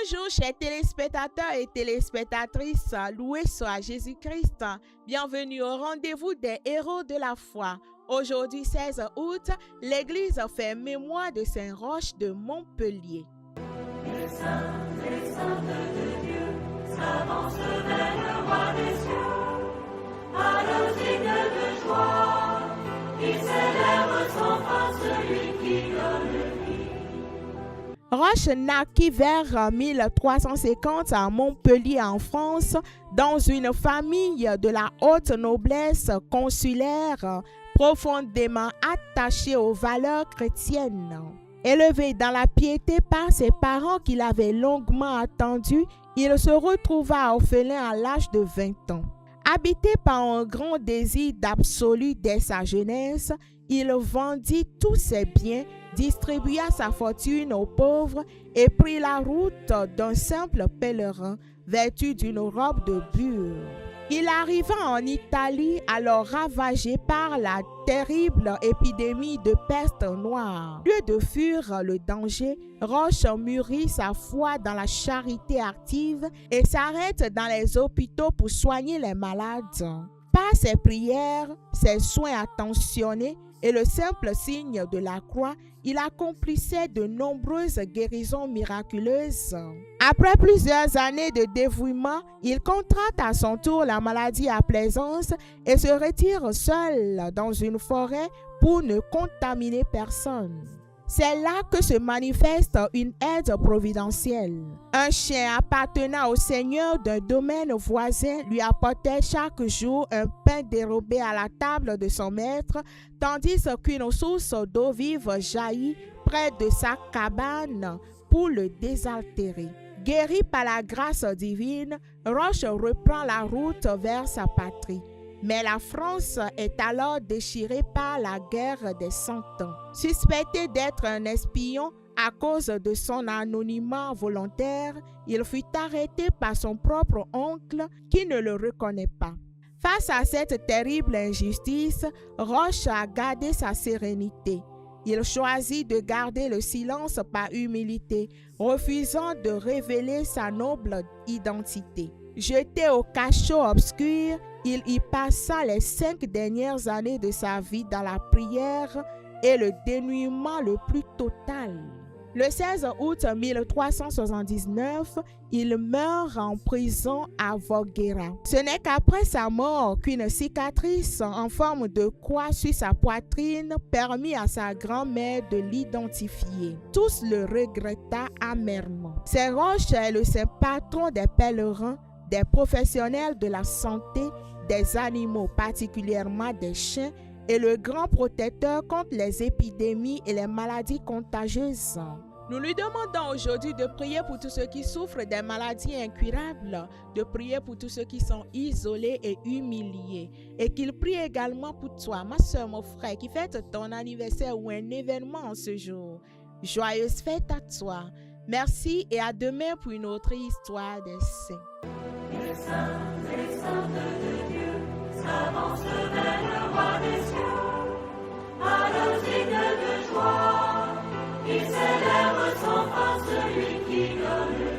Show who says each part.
Speaker 1: Bonjour chers téléspectateurs et téléspectatrices, loué soit Jésus-Christ. Bienvenue au rendez-vous des héros de la foi. Aujourd'hui 16 août, l'Église fait mémoire de Saint Roch de Montpellier.
Speaker 2: Les saints de Dieu s'avancent vers le roi des cieux, à l'osigne de joie, il célèbre sans fin celui qui donne vie.
Speaker 1: Roch naquit vers 1350 à Montpellier en France dans une famille de la haute noblesse consulaire profondément attachée aux valeurs chrétiennes. Élevé dans la piété par ses parents qu'il avait longuement attendus, il se retrouva orphelin à l'âge de 20 ans. Habité par un grand désir d'absolu dès sa jeunesse, il vendit tous ses biens, distribua sa fortune aux pauvres et prit la route d'un simple pèlerin vêtu d'une robe de bure. Il arriva en Italie, alors ravagée par la terrible épidémie de peste noire. Au lieu de fuir le danger, Roch mûrit sa foi dans la charité active et s'arrête dans les hôpitaux pour soigner les malades. Par ses prières, ses soins attentionnés et le simple signe de la croix, il accomplissait de nombreuses guérisons miraculeuses. Après plusieurs années de dévouement, il contracte à son tour la maladie à Plaisance et se retire seul dans une forêt pour ne contaminer personne. C'est là que se manifeste une aide providentielle. Un chien appartenant au seigneur d'un domaine voisin lui apportait chaque jour un pain dérobé à la table de son maître, tandis qu'une source d'eau vive jaillit près de sa cabane pour le désaltérer. Guéri par la grâce divine, Roch reprend la route vers sa patrie. Mais la France est alors déchirée par la guerre des 100 ans. Suspecté d'être un espion à cause de son anonymat volontaire, il fut arrêté par son propre oncle qui ne le reconnaît pas. Face à cette terrible injustice, Roch a gardé sa sérénité. Il choisit de garder le silence par humilité, refusant de révéler sa noble identité. Jeté au cachot obscur, il y passa les 5 dernières années de sa vie dans la prière et le dénuement le plus total. Le 16 août 1379, il meurt en prison à Voghera. Ce n'est qu'après sa mort qu'une cicatrice en forme de croix sur sa poitrine permit à sa grand-mère de l'identifier. Tous le regrettaient amèrement. Saint Roch est le saint patron des pèlerins, des professionnels de la santé, des animaux, particulièrement des chiens, et le grand protecteur contre les épidémies et les maladies contagieuses. Nous lui demandons aujourd'hui de prier pour tous ceux qui souffrent des maladies incurables, de prier pour tous ceux qui sont isolés et humiliés, et qu'il prie également pour toi, ma soeur, mon frère, qui fête ton anniversaire ou un événement en ce jour. Joyeuse fête à toi. Merci et à demain pour une autre histoire des saints.
Speaker 2: Les saints de Dieu s'avancent vers le roi des cieux, à l'osigne de joie, il célèbre sans fin celui qui donne